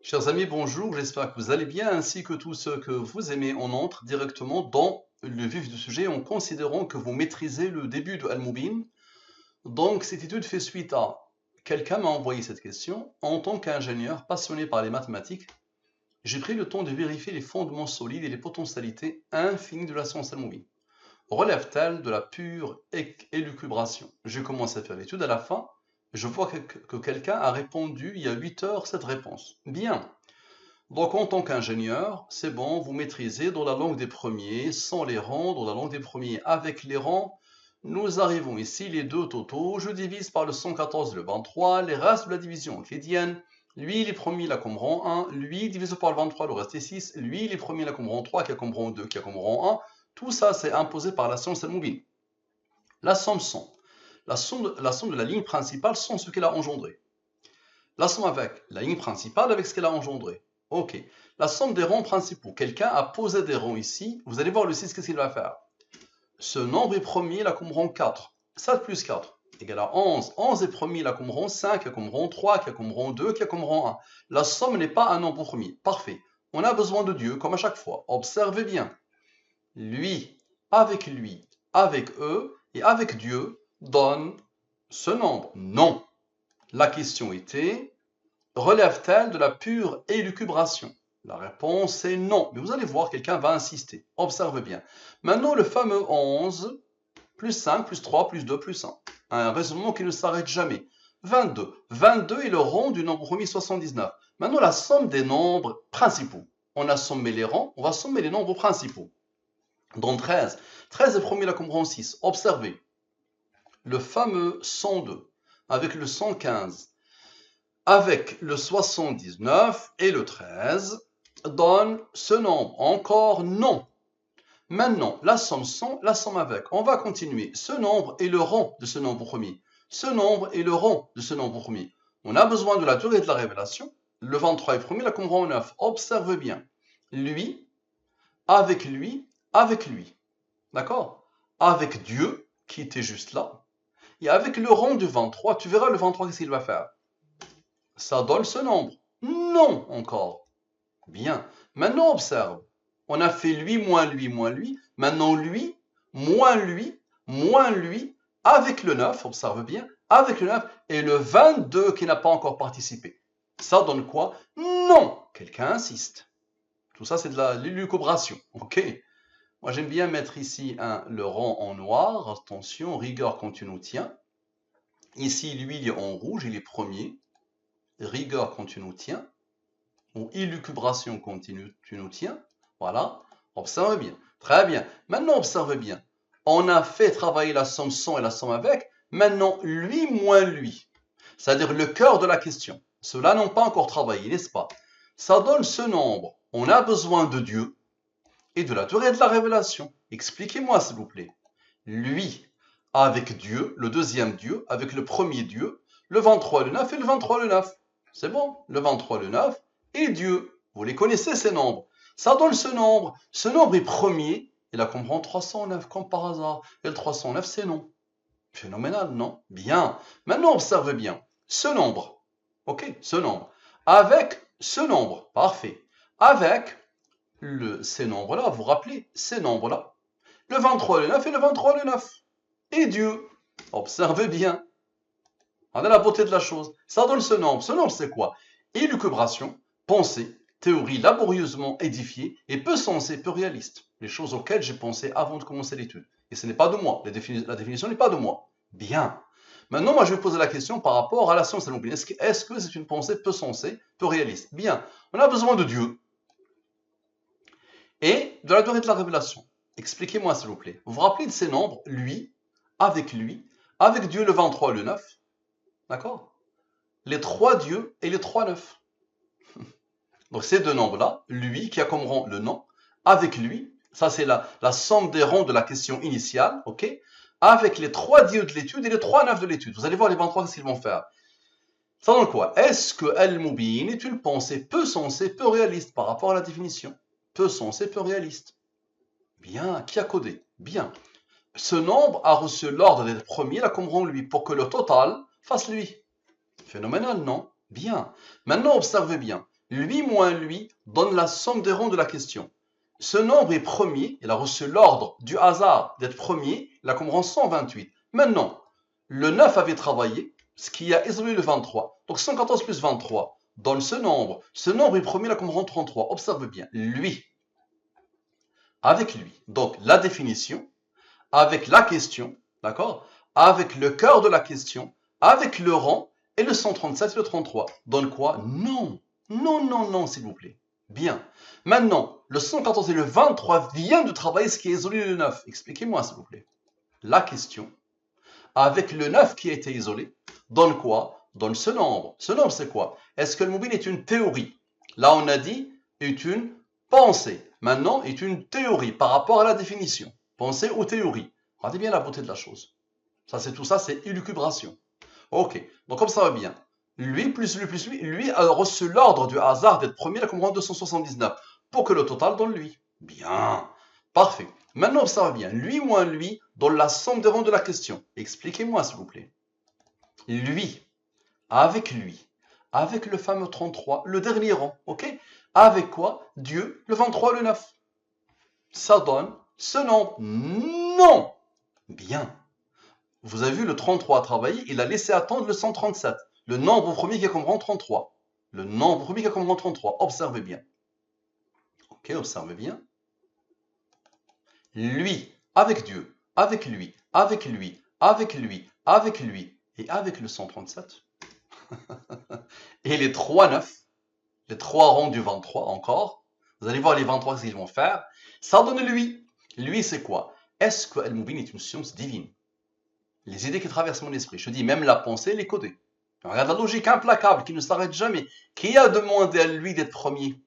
Chers amis, bonjour, j'espère que vous allez bien ainsi que tous ceux que vous aimez. On entre directement dans le vif du sujet en considérant que vous maîtrisez le début de Al-Mubin. Donc, cette étude fait suite à quelqu'un m'a envoyé cette question. En tant qu'ingénieur passionné par les mathématiques, j'ai pris le temps de vérifier les fondements solides et les potentialités infinies de la science Al-Mubin. Relève-t-elle de la pure élucubration? Je commence à faire l'étude. À la fin, je vois que quelqu'un a répondu il y a 8 heures cette réponse. Bien. Donc, en tant qu'ingénieur, c'est bon, vous maîtrisez dans la langue des premiers, sans les rangs, dans la langue des premiers, avec les rangs. Nous arrivons ici, les deux totaux, je divise par le 114 et le 23, les restes de la division euclidienne. Lui, il est premier, là comme rang 1, lui, divisé par le 23, le reste est 6, lui, il est premier, là comme rang 3, qui a comme rang 2, qui a comme rang 1. Tout ça, c'est imposé par la science al-Mubin. La somme sont, la somme de la ligne principale sans ce qu'elle a engendré. La somme avec la ligne principale avec ce qu'elle a engendré. Ok. La somme des rangs principaux. Quelqu'un a posé des rangs ici. Vous allez voir le 6, qu'est-ce qu'il va faire? Ce nombre est premier, là comme rang 4. 7 plus 4 égale à 11. 11 est premier, là comme rang 5, qui a comme rang 3, qui a comme rang 2, qui a comme rang 1. La somme n'est pas un nombre premier. Parfait. On a besoin de Dieu, comme à chaque fois. Observez bien. Lui, avec eux et avec Dieu donne ce nombre. Non. La question était, relève-t-elle de la pure élucubration? La réponse est non. Mais vous allez voir, quelqu'un va insister. Observe bien. Maintenant, le fameux 11, plus 5, plus 3, plus 2, plus 1. Un raisonnement qui ne s'arrête jamais. 22. 22 est le rang du nombre premier 79. Maintenant, la somme des nombres principaux. On a sommé les rangs, on va sommer les nombres principaux. Donc 13. 13 est premier là comme rang 6. Observez. Le fameux 102 avec le 115 avec le 79 et le 13 donne ce nombre. Encore non. Maintenant, la somme sans, la somme avec. On va continuer. Ce nombre est le rang de ce nombre premier. Ce nombre est le rang de ce nombre premier. On a besoin de la durée de la révélation. Le 23 est premier, là comme rang 9. Observe bien. Lui, avec lui, avec lui. D'accord? Avec Dieu, qui était juste là. Et avec le rang du 23, tu verras le 23, qu'est-ce qu'il va faire? Ça donne ce nombre. Non encore. Bien. Maintenant, observe. On a fait lui, moins lui, moins lui. Maintenant, lui, moins lui, avec le 9, observe bien, avec le 9 et le 22 qui n'a pas encore participé. Ça donne quoi? Non. Quelqu'un insiste. Tout ça, c'est de l'élucubration. OK? Moi, j'aime bien mettre ici le rang en noir. Attention, rigueur quand tu nous tiens. Ici, lui, il est en rouge, il est premier. Rigueur quand tu nous tiens. Ou élucubration quand tu nous tiens. Voilà. Observe bien. Très bien. Maintenant, observe bien. On a fait travailler la somme sans et la somme avec. Maintenant, lui moins lui. C'est-à-dire le cœur de la question. Ceux-là n'ont pas encore travaillé, n'est-ce pas? Ça donne ce nombre. On a besoin de Dieu et de la durée de la révélation. Expliquez-moi, s'il vous plaît. Lui avec Dieu, le deuxième Dieu, avec le premier Dieu, le 23, le 9 et le 23, le 9. C'est bon, le 23, le 9 et Dieu. Vous les connaissez, ces nombres. Ça donne ce nombre. Ce nombre est premier. Il a comprend 309 comme par hasard. Et le 309, c'est non. Phénoménal, non? Bien. Maintenant, observe bien. Ce nombre. OK, ce nombre. Avec ce nombre. Parfait. Avec ces nombres-là, vous vous rappelez, ces nombres-là. Le 23, le 9 et le 23, le 9. Et Dieu. Observez bien. Regardez la beauté de la chose. Ça donne ce nombre. Ce nombre, c'est quoi? Élucubration, pensée, théorie laborieusement édifiée et peu sensée, peu réaliste. Les choses auxquelles j'ai pensé avant de commencer l'étude. Et ce n'est pas de moi. La définition n'est pas de moi. Bien. Maintenant, moi, je vais poser la question par rapport à la science à l'oubli. Est-ce que c'est une pensée peu sensée, peu réaliste? Bien. On a besoin de Dieu et de la durée de la révélation. Expliquez-moi, s'il vous plaît. Vous vous rappelez de ces nombres, lui, avec Dieu le 23 le 9, d'accord? Les trois dieux et les trois neufs. Donc ces deux nombres-là, lui qui a comme rang le nom, avec lui, ça c'est la somme des rangs de la question initiale, ok? Avec les trois dieux de l'étude et les trois neufs de l'étude. Vous allez voir les 23 ce qu'ils vont faire. Ça donne quoi? Est-ce que Al-Mubin est une pensée peu sensée, peu réaliste par rapport à la définition? Peu sensée, peu réaliste. Bien. Qui a codé? Bien. Ce nombre a reçu l'ordre d'être premier, là comme rang lui, pour que le total fasse lui. Phénoménal, non? Bien. Maintenant, observez bien. lui moins lui donne la somme des rangs de la question. Ce nombre est premier, il a reçu l'ordre du hasard d'être premier, il a comme rang 128. Maintenant, le 9 avait travaillé, ce qui a isolé le 23. Donc 114 plus 23 donne ce nombre. Ce nombre est premier, il a comme rang 33. Observe bien, lui, avec lui. Donc la définition, avec la question, d'accord, avec le cœur de la question, avec le rang, et le 137 et le 33. Donne quoi? Non, non, non, non, s'il vous plaît. Bien. Maintenant, le 114 et le 23 viennent de travailler ce qui est isolé le 9. Expliquez-moi, s'il vous plaît. La question, avec le 9 qui a été isolé, donne quoi? Donne ce nombre. Ce nombre, c'est quoi? Est-ce que le mobile est une théorie? Là, on a dit est une pensée. Maintenant, est une théorie par rapport à la définition. Pensée ou théorie. Regardez bien la beauté de la chose. Ça, c'est tout ça, c'est élucubration. Ok, donc comme ça va bien. Lui plus lui a reçu l'ordre du hasard d'être premier, il a comme rang 279, pour que le total donne lui. Bien, parfait. Maintenant, ça va bien. Lui moins lui donne la somme des rangs de la question. Expliquez-moi, s'il vous plaît. Lui, avec le fameux 33, le dernier rang, ok? Avec quoi? Dieu, le 23, le 9. Ça donne ce nombre. Non! Bien. Vous avez vu le 33 à travailler, il a laissé attendre le 137. Le nombre premier qui a comme rang 33. Le nombre premier qui a comme rang 33. Observez bien. Ok, observez bien. Lui, avec Dieu, avec lui, avec lui, avec lui, avec lui, et avec le 137. Et les 3 9, les 3 rangs du 23 encore. Vous allez voir les 23 ce qu'ils vont faire. Ça donne lui. Lui, c'est quoi? Est-ce que Al-Mubin est une science divine? Les idées qui traversent mon esprit, je dis même la pensée, les coder. Regarde la logique implacable qui ne s'arrête jamais. Qui a demandé à lui d'être premier?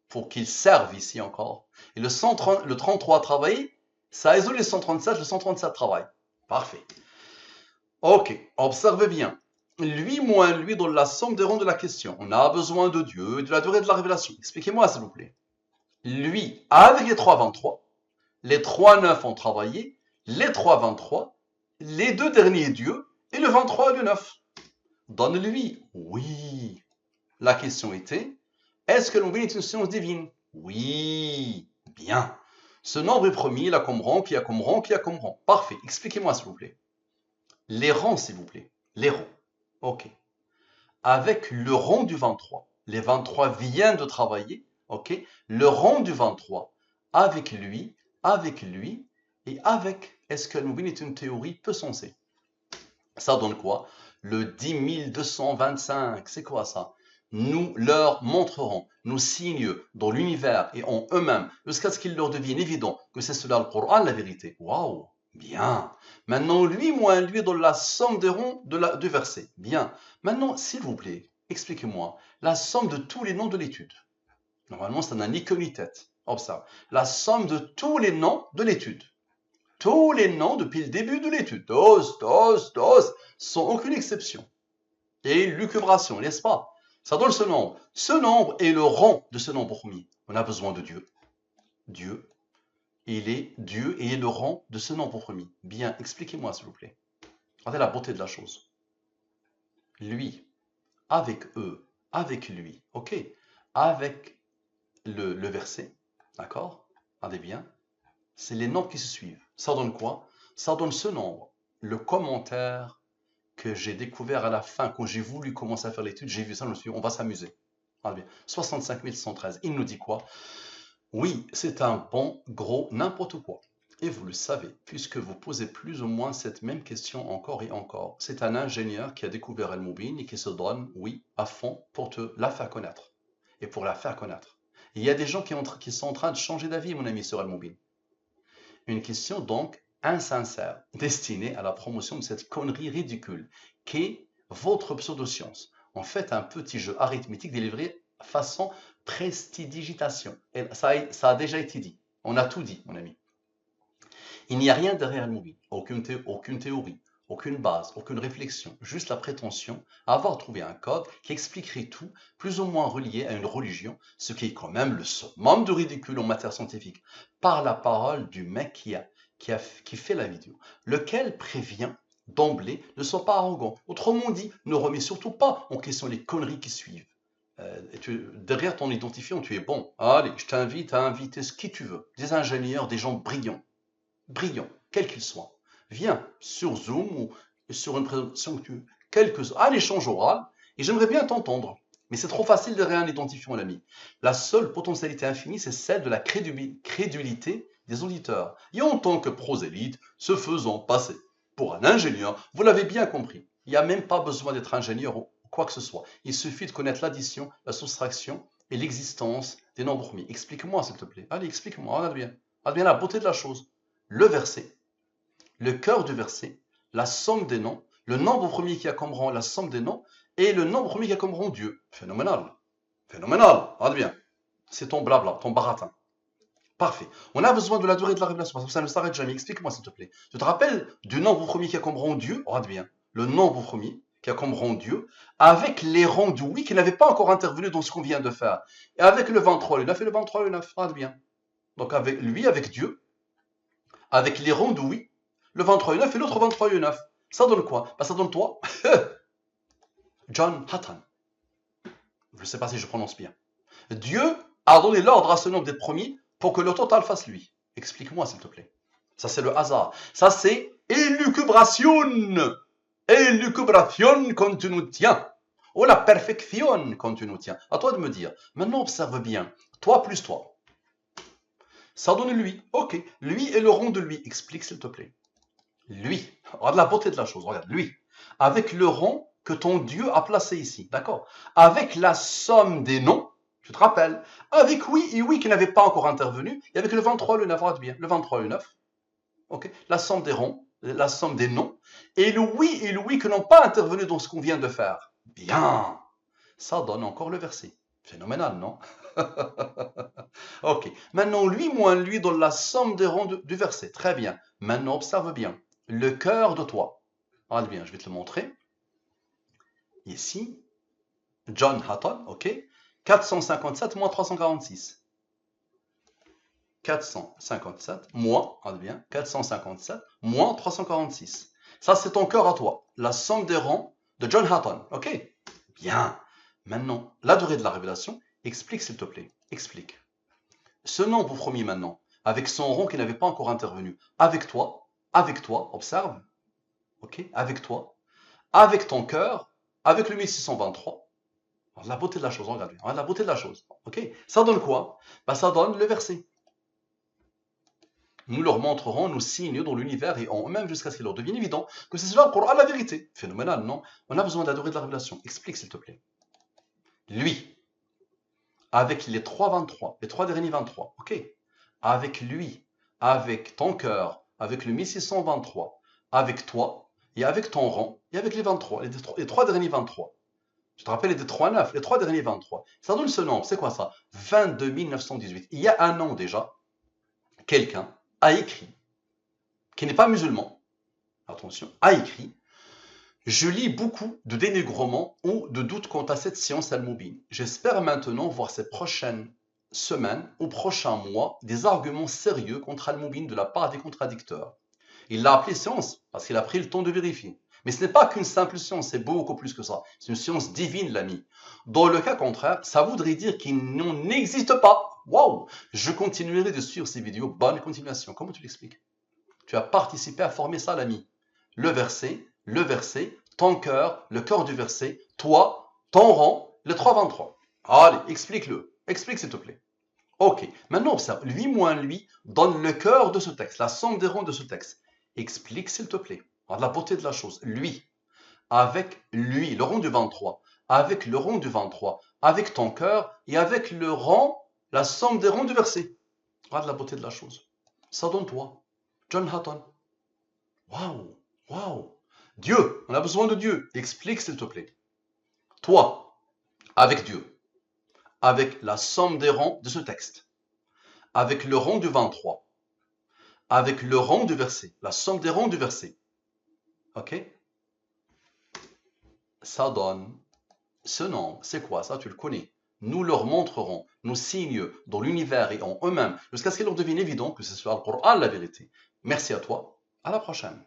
Pour qu'il serve ici encore. Et le 33 travaille, ça a isolé le 137, le 137 travaille. Parfait. Ok, observez bien. Lui moins lui dans la somme des rangs de la question. On a besoin de Dieu et de la durée de la révélation. Expliquez-moi s'il vous plaît. Lui, avec les 3,23, les 3,9 ont travaillé, les 3,23, les deux derniers dieux, et le 23 et le 9. Donne-lui. Oui. La question était, est-ce que l'on est une science divine? Oui. Bien. Ce nombre est premier, il a comme rang, qui a comme rang, qui a comme rang. Parfait. Expliquez-moi s'il vous plaît. Les rangs, s'il vous plaît. Les rangs. Ok. Avec le rang du 23. Les 23 viennent de travailler. Ok. Le rang du 23. Avec lui, et avec. Est-ce que l'on est une théorie peu sensée? Ça donne quoi? Le 10 225, c'est quoi ça? Nous leur montrerons nos signes dans l'univers et en eux-mêmes, jusqu'à ce qu'il leur devienne évident que c'est cela le Coran, la vérité. Waouh! Bien. Maintenant, lui moins lui dans la somme des ronds du verset. Bien. Maintenant, s'il vous plaît, expliquez-moi la somme de tous les noms de l'étude. Normalement, ça n'a ni queue ni tête. Observe. La somme de tous les noms de l'étude. Tous les noms depuis le début de l'étude, sans aucune exception. Et lucubration, n'est-ce pas? Ça donne ce nombre. Ce nombre est le rang de ce nombre premier. On a besoin de Dieu. Dieu, il est Dieu et est le rang de ce nombre premier. Bien, expliquez-moi s'il vous plaît. Regardez la beauté de la chose. Lui, avec eux, avec lui, ok? Avec le verset, d'accord? Regardez bien. C'est les nombres qui se suivent. Ça donne quoi? Ça donne ce nombre. Le commentaire que j'ai découvert à la fin, quand j'ai voulu commencer à faire l'étude, j'ai vu ça, je me suis dit, on va s'amuser. 65 113. Il nous dit quoi? Oui, c'est un bon, gros, n'importe quoi. Et vous le savez, puisque vous posez plus ou moins cette même question encore et encore. C'est un ingénieur qui a découvert Al-Mubin et qui se donne, oui, à fond pour te la faire connaître. Et pour la faire connaître. Il y a des gens qui sont en train de changer d'avis, mon ami, sur Al-Mubin. Une question donc insincère, destinée à la promotion de cette connerie ridicule, qu'est votre pseudoscience. En fait, un petit jeu arithmétique délivré façon prestidigitation. Et ça a déjà été dit. On a tout dit, mon ami. Il n'y a rien derrière le mobile, aucune théorie, aucune base, aucune réflexion, juste la prétention à avoir trouvé un code qui expliquerait tout, plus ou moins relié à une religion, ce qui est quand même le summum de ridicule en matière scientifique, par la parole du mec qui fait la vidéo, lequel prévient d'emblée ne sois pas arrogant. Autrement dit, ne remets surtout pas en question les conneries qui suivent. Derrière ton identifiant, tu es bon. Allez, je t'invite à inviter ce qui tu veux. Des ingénieurs, des gens brillants. Brillants, quels qu'ils soient. Viens sur Zoom ou sur une présentation que tu veux. Un échange oral. Et j'aimerais bien t'entendre. Mais c'est trop facile derrière un identifiant, l'ami. La seule potentialité infinie, c'est celle de la crédulité des auditeurs. Et en tant que prosélyte, se faisant passer pour un ingénieur, vous l'avez bien compris. Il n'y a même pas besoin d'être ingénieur ou quoi que ce soit. Il suffit de connaître l'addition, la soustraction et l'existence des nombres premiers. Explique-moi, s'il te plaît. Allez, explique-moi. Regarde bien. Regarde bien la beauté de la chose. Le verset, le cœur du verset, la somme des noms, le nombre premier qui a comme rang la somme des noms, et le nombre premier qui a comme rang Dieu. Phénoménal. Phénoménal. Regarde bien. C'est ton blabla, ton baratin. Parfait. On a besoin de la durée de la révélation, parce que ça ne s'arrête jamais. Explique-moi, s'il te plaît. Tu te rappelles du nombre premier qui a comme rang Dieu? Regarde bien. Le nombre premier qui a comme rang Dieu, avec les rangs du oui qui n'avaient pas encore intervenu dans ce qu'on vient de faire. Et avec le 23, le 9 et le 23, le 9. Regarde bien. Donc avec lui, avec Dieu, avec les rangs du oui, le 23 et 9 et l'autre 23 et 9. Ça donne quoi? Ça donne toi, John Hutton. Je ne sais pas si je prononce bien. Dieu a donné l'ordre à ce nombre d'être premiers pour que le total fasse lui. Explique-moi, s'il te plaît. Ça, c'est le hasard. Ça, c'est élucubration. Élucubration quand tu nous tiens. Ou la perfection quand tu nous tiens. À toi de me dire. Maintenant, observe bien. Toi plus toi. Ça donne lui. Ok. Lui et le rond de lui. Explique, s'il te plaît. Lui. Regarde la beauté de la chose. Regarde, lui. Avec le rond que ton Dieu a placé ici. D'accord? Avec la somme des noms. Tu te rappelles? Avec oui et oui qui n'avaient pas encore intervenu. Et avec le 23, le 9. Regarde bien. Le 23 et le 9. Ok? La somme des ronds. La somme des noms. Et le oui qui n'ont pas intervenu dans ce qu'on vient de faire. Bien. Ça donne encore le verset. Phénoménal, non? Ok. Maintenant, lui moins lui donne la somme des ronds du verset. Très bien. Maintenant, observe bien. Le cœur de toi. Regarde bien, je vais te le montrer. Ici, John Hutton, ok? 457 moins 346. 457 moins, regarde bien, 457 moins 346. Ça, c'est ton cœur à toi. La somme des rangs de John Hutton, ok? Bien. Maintenant, la durée de la révélation, explique s'il te plaît. Explique. Ce nombre premier maintenant, avec son rond qui n'avait pas encore intervenu, avec toi, observe, ok? Avec toi, avec ton cœur, avec le 1623. Alors, la beauté de la chose, regarde bien. Regarde la beauté de la chose. Ok? Ça donne quoi? Ça donne le verset. Nous leur montrerons nos signes dans l'univers et en eux-mêmes jusqu'à ce qu'il leur devienne évident que c'est cela le Coran, la vérité. Phénoménal, non? On a besoin de la durée de la révélation. Explique, s'il te plaît. Lui, avec les 3,23, les 3 derniers 23, ok? Avec lui, avec ton cœur, avec le 1623, avec toi, et avec ton rang, et avec les 23, les 3 derniers 23. Je te rappelle les 3,9, les 3 derniers 23. Ça donne ce nombre, c'est quoi ça? 22 918. Il y a un an déjà, quelqu'un a écrit, qui n'est pas musulman, attention, a écrit, je lis beaucoup de dénigrements ou de doutes quant à cette science al-Mubin. J'espère maintenant voir ces prochaines semaines ou prochains mois des arguments sérieux contre al-Mubin de la part des contradicteurs. Il l'a appelé science parce qu'il a pris le temps de vérifier. Mais ce n'est pas qu'une simple science, c'est beaucoup plus que ça. C'est une science divine, l'ami. Dans le cas contraire, ça voudrait dire qu'il n'existe pas. Waouh! Je continuerai de suivre ces vidéos. Bonne continuation. Comment tu l'expliques? Tu as participé à former ça, l'ami. Le verset, ton cœur, le cœur du verset, toi, ton rang, le 3,23. Allez, explique-le. Explique, s'il te plaît. Ok, maintenant observe. Lui moins lui donne le cœur de ce texte, la somme des rangs de ce texte. Explique, s'il te plaît. Regarde la beauté de la chose. Lui, avec lui, le rang du 23, avec le rang du 23, avec ton cœur et avec le rang, la somme des rangs du verset. Regarde la beauté de la chose. Ça donne toi, John Hutton. Waouh, waouh. Dieu, on a besoin de Dieu. Explique, s'il te plaît. Toi, avec Dieu, avec la somme des rangs de ce texte, avec le rang du 23, avec le rang du verset, la somme des rangs du verset. Ok? Ça donne ce nombre. C'est quoi ça? Tu le connais. Nous leur montrerons nos signes dans l'univers et en eux-mêmes jusqu'à ce qu'il leur devienne évident que c'est sur le Coran la vérité. Merci à toi. À la prochaine.